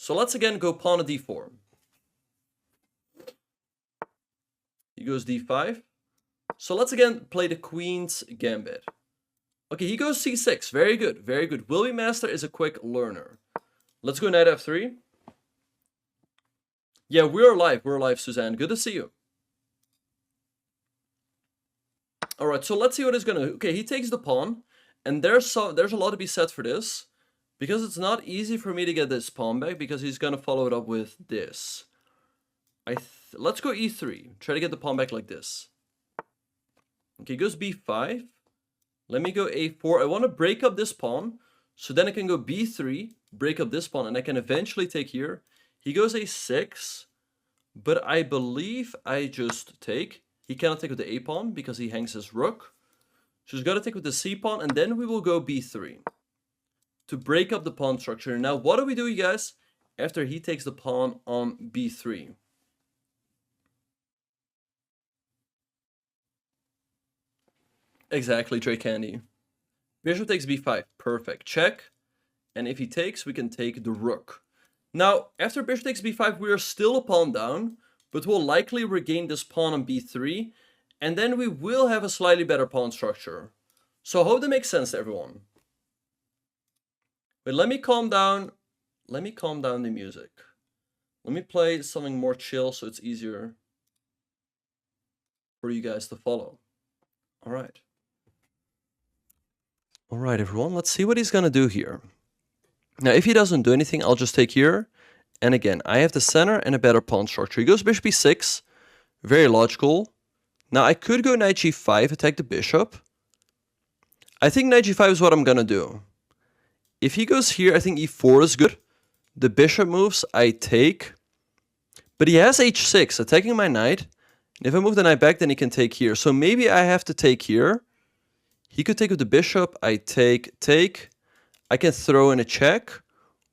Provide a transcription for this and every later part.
So let's again go pawn to d4. He goes d5. So let's again play the queen's gambit. Okay, he goes c6. Very good, very good. Will we master is a quick learner. Let's go knight f3. Yeah, we're live, Suzanne. Good to see you. All right, so let's see what he's gonna do. Okay, he takes the pawn, and there's a lot to be said for this, because it's not easy for me to get this pawn back, because he's gonna follow it up with this. Let's go e3. Try to get the pawn back like this. Okay, he goes b5. Let me go a4. I want to break up this pawn, so then I can go b3, break up this pawn, and I can eventually take here. He goes a6, but I believe I just take. He cannot take with the a pawn because he hangs his rook. So he's got to take with the c pawn, and then we will go b3 to break up the pawn structure. Now, what do we do, you guys, after he takes the pawn on b3? Exactly, Drake Candy. Bishop takes b5. Perfect. Check. And if he takes, we can take the rook. Now, after bishop takes b5, we are still a pawn down, but we'll likely regain this pawn on b3, and then we will have a slightly better pawn structure. So I hope that makes sense to everyone. But let me calm down. Let me calm down the music. Let me play something more chill so it's easier for you guys to follow. All right. All right, everyone. Let's see what he's going to do here. Now, if he doesn't do anything, I'll just take here. And again, I have the center and a better pawn structure. He goes bishop e6. Very logical. Now, I could go knight g5, attack the bishop. I think knight g5 is what I'm going to do. If he goes here, I think e4 is good. The bishop moves, I take. But he has h6, attacking my knight. And if I move the knight back, then he can take here. So maybe I have to take here. He could take with the bishop. I take. I can throw in a check.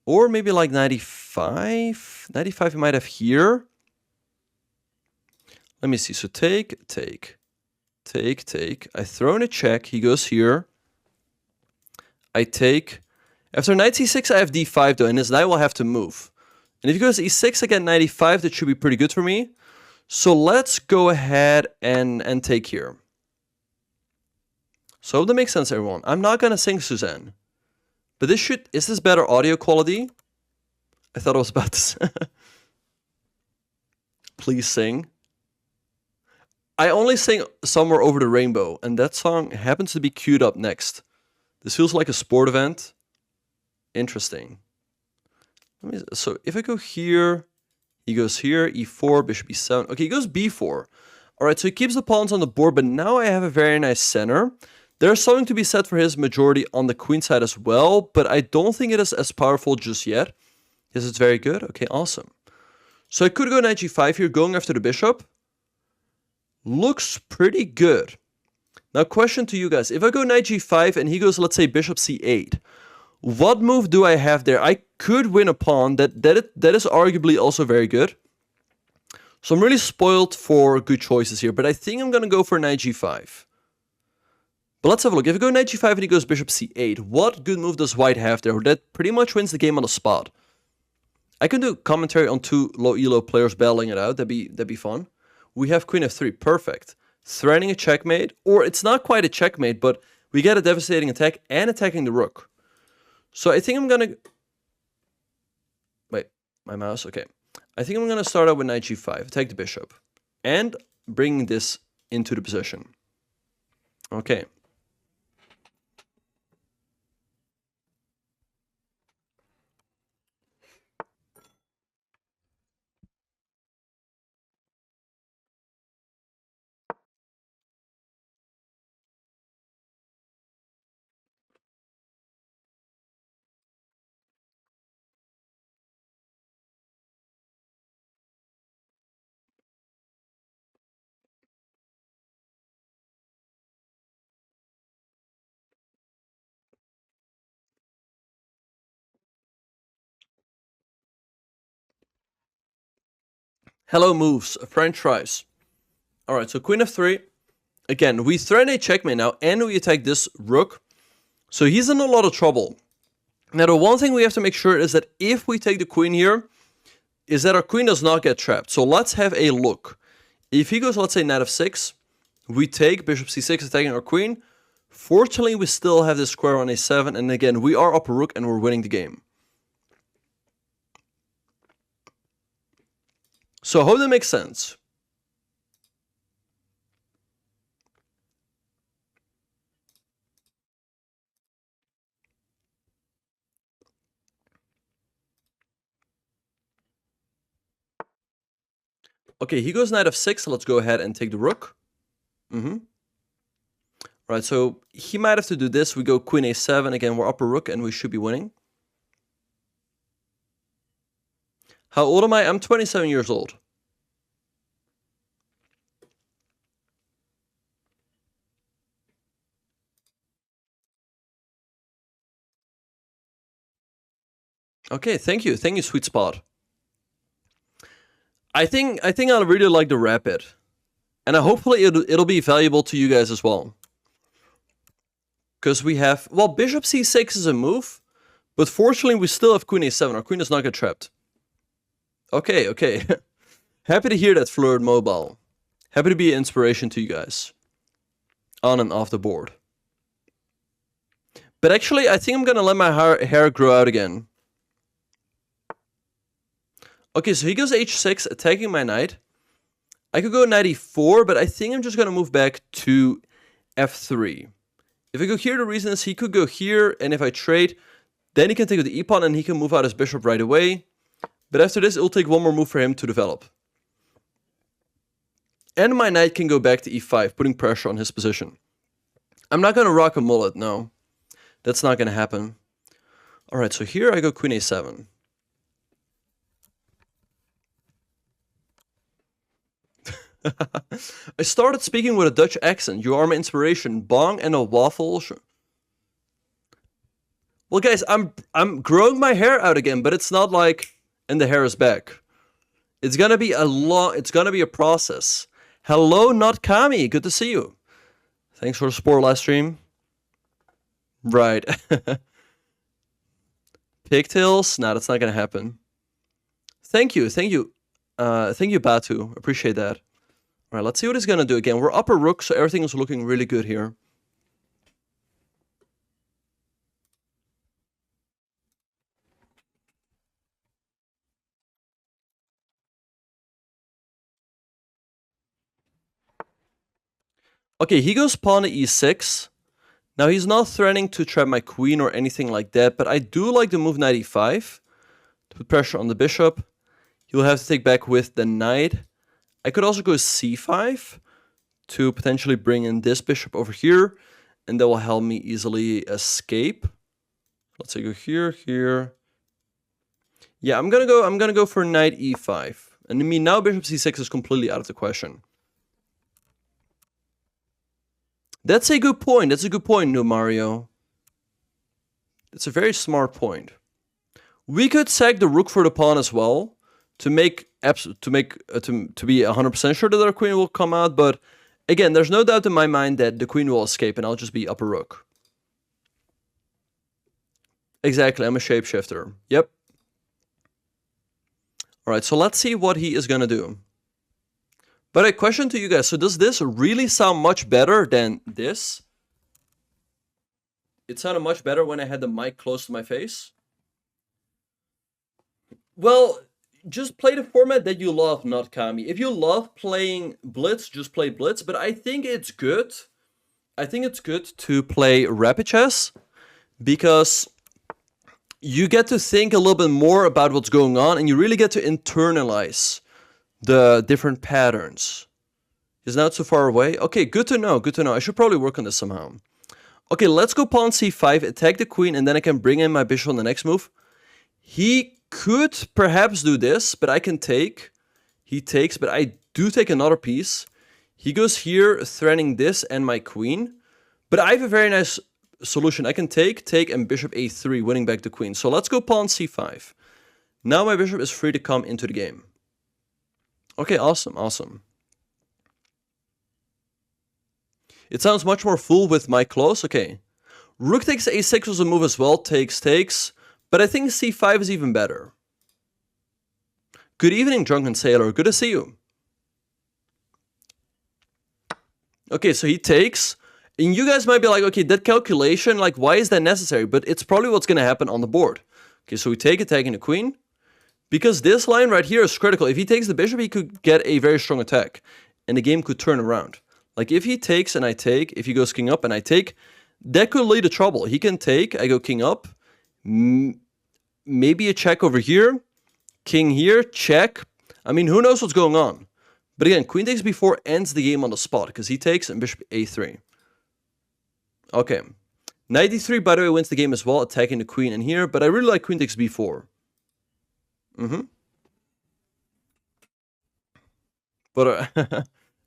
Or maybe like 95. 95 he might have here. Let me see. So take. I throw in a check. He goes here. I take. After knight c6, I have d5 though, and his knight will have to move. And if he goes e6, I get 95. That should be pretty good for me. So let's go ahead and take here. So that makes sense, everyone. I'm not going to sing, Suzanne. But is this better audio quality? I thought I was about to say. Please sing. I only sing Somewhere Over the Rainbow, and that song happens to be queued up next. This feels like a sport event. Interesting. So if I go here, he goes here, e4, bishop e7. Okay, he goes b4. All right, so he keeps the pawns on the board, but now I have a very nice center. There's something to be said for his majority on the queen side as well, but I don't think it is as powerful just yet. Yes, it's very good. Okay, awesome. So I could go knight g5 here, going after the bishop. Looks pretty good. Now, question to you guys. If I go knight g5 and he goes, let's say, bishop c8, what move do I have there? I could win a pawn. That is arguably also very good. So I'm really spoiled for good choices here, but I think I'm going to go for knight g5. But let's have a look. If I go knight g5 and he goes bishop c8, what good move does white have there? That pretty much wins the game on the spot. I can do commentary on two low elo players battling it out. That'd be fun. We have queen f3. Perfect. Threatening a checkmate. Or it's not quite a checkmate, but we get a devastating attack and attacking the rook. So I think I'm going to... Wait, my mouse. Okay. I think I'm going to start out with knight g5. Attack the bishop. And bring this into the position. Okay. Hello moves, French fries. All right, so queen f3. Again, we threaten a checkmate now, and we attack this rook. So he's in a lot of trouble. Now, the one thing we have to make sure is that if we take the queen here, is that our queen does not get trapped. So let's have a look. If he goes, let's say, knight f6, we take bishop c6 attacking our queen. Fortunately, we still have this square on a7, and again, we are up a rook and we're winning the game. So I hope that makes sense. Okay, he goes knight f6, so let's go ahead and take the rook. Right, so he might have to do this. We go queen a7, again, we're up a rook and we should be winning. How old am I? I'm 27 years old. Okay, thank you, sweet spot. I think I'll really like the rapid, and hopefully it'll be valuable to you guys as well. Because we have, well, bishop c6 is a move, but fortunately we still have queen a7. Our queen does not get trapped. Okay, okay. Happy to hear that, Flirt Mobile. Happy to be an inspiration to you guys. On and off the board. But actually, I think I'm gonna let my hair grow out again. Okay, so he goes h6, attacking my knight. I could go knight e4, but I think I'm just gonna move back to f3. If I go here, the reason is he could go here, and if I trade, then he can take the e-pawn and he can move out his bishop right away. But after this, it'll take one more move for him to develop. And my knight can go back to e5, putting pressure on his position. I'm not gonna rock a mullet, no. That's not gonna happen. Alright, so here I go queen a7. I started speaking with a Dutch accent. You are my inspiration. Bong and a waffle. Well, guys, I'm growing my hair out again, but it's not like, and the hair is back. It's gonna be a process. Hello, not Kami. Good to see you. Thanks for the support last stream. Right. Pigtails? Nah, that's not gonna happen. Thank you. Thank you, Batu. Appreciate that. All right, let's see what he's gonna do again. We're up a rook, so everything is looking really good here. Okay, he goes pawn to e6. Now he's not threatening to trap my queen or anything like that, but I do like the move knight e5 to put pressure on the bishop. He'll have to take back with the knight. I could also go c5 to potentially bring in this bishop over here, and that will help me easily escape. Let's say go here, here. Yeah, I'm gonna go for knight e5. And I mean, now bishop c6 is completely out of the question. That's a good point. That's a good point, New Mario. It's a very smart point. We could sack the rook for the pawn as well to be 100% sure that our queen will come out. But again, there's no doubt in my mind that the queen will escape, and I'll just be up a rook. Exactly. I'm a shapeshifter. Yep. All right. So let's see what he is gonna do. But a question to you guys, so does this really sound much better than this? It sounded much better when I had the mic close to my face. Well, just play the format that you love, not Kami. If you love playing Blitz, just play Blitz, but I think it's good. I think it's good to play rapid chess because you get to think a little bit more about what's going on and you really get to internalize the different patterns. Is not so far away? Okay, good to know, good to know. I should probably work on this somehow. Okay, let's go pawn c5, attack the queen, and then I can bring in my bishop on the next move. He could perhaps do this, but I can take. He takes, but I do take another piece. He goes here, threatening this and my queen. But I have a very nice solution. I can take, and bishop a3, winning back the queen. So let's go pawn c5. Now my bishop is free to come into the game. Okay, awesome, awesome. It sounds much more full with my close. Okay. Rook takes a6 was a move as well. Takes. But I think c5 is even better. Good evening, Drunken Sailor. Good to see you. Okay, so he takes. And you guys might be like, okay, that calculation, like, why is that necessary? But it's probably what's going to happen on the board. Okay, so we take attacking the queen. Because this line right here is critical. If he takes the bishop, he could get a very strong attack. And the game could turn around. Like, if he takes and I take, if he goes king up and I take, that could lead to trouble. He can take, I go king up. Maybe a check over here. King here, check. I mean, who knows what's going on? But again, queen takes b4 ends the game on the spot. Because he takes and bishop a3. Okay. Knight d3, by the way, wins the game as well. Attacking the queen in here. But I really like queen takes b4. But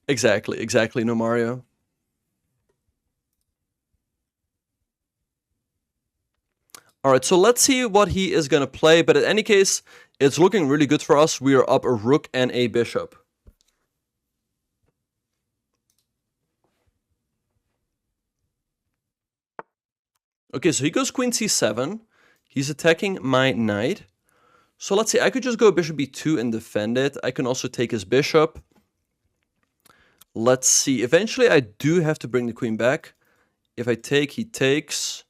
exactly, no Mario. All right, so let's see what he is going to play. But in any case, it's looking really good for us. We are up a rook and a bishop. Okay, so he goes queen c7. He's attacking my knight. So let's see, I could just go bishop b2 and defend it. I can also take his bishop. Let's see, eventually I do have to bring the queen back. If I take, he takes.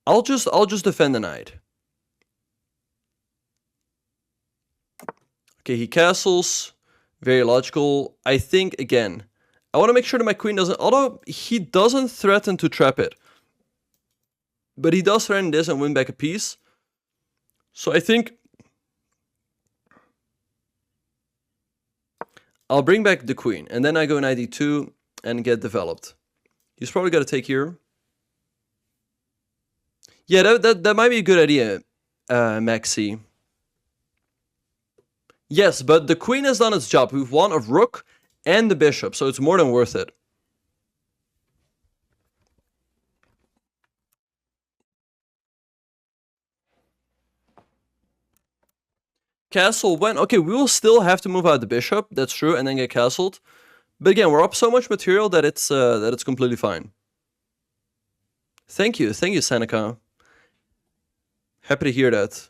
I'll just defend the knight. Okay, he castles. Very logical. I think, again, I want to make sure that my queen doesn't, although he doesn't threaten to trap it. But he does threaten this and win back a piece. So I think I'll bring back the queen. And then I go knight d2 and get developed. He's probably got to take here. Yeah, that might be a good idea, Maxi. Yes, but the queen has done its job. We've won a rook and the bishop, so it's more than worth it. Castle when? Okay, we will still have to move out the bishop. That's true, and then get castled. But again, we're up so much material that it's completely fine. Thank you, Seneca. Happy to hear that.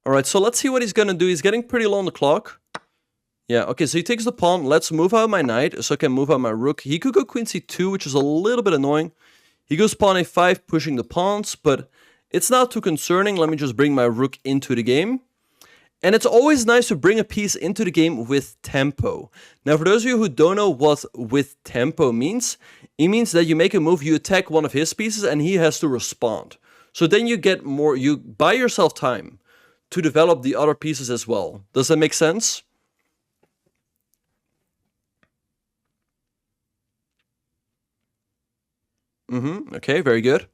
All right, so let's see what he's gonna do. He's getting pretty low on the clock. Yeah, okay, so he takes the pawn. Let's move out my knight so I can move out my rook. He could go queen c2, which is a little bit annoying. He goes pawn a5, pushing the pawns, but it's not too concerning. Let me just bring my rook into the game. And it's always nice to bring a piece into the game with tempo. Now, for those of you who don't know what with tempo means, it means that you make a move, you attack one of his pieces, and he has to respond. So then you get more, you buy yourself time to develop the other pieces as well. Does that make sense? Okay, very good.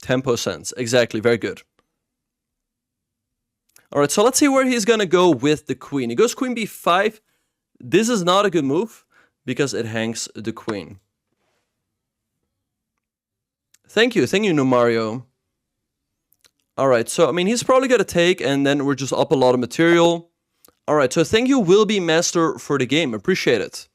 Tempo sense. Exactly, very good. All right, so let's see where he's going to go with the queen. He goes queen b5. This is not a good move because it hangs the queen. Thank you, no Mario. All right, so, I mean, he's probably going to take, and then we're just up a lot of material. All right, so thank you, Will Be Master, for the game. Appreciate it.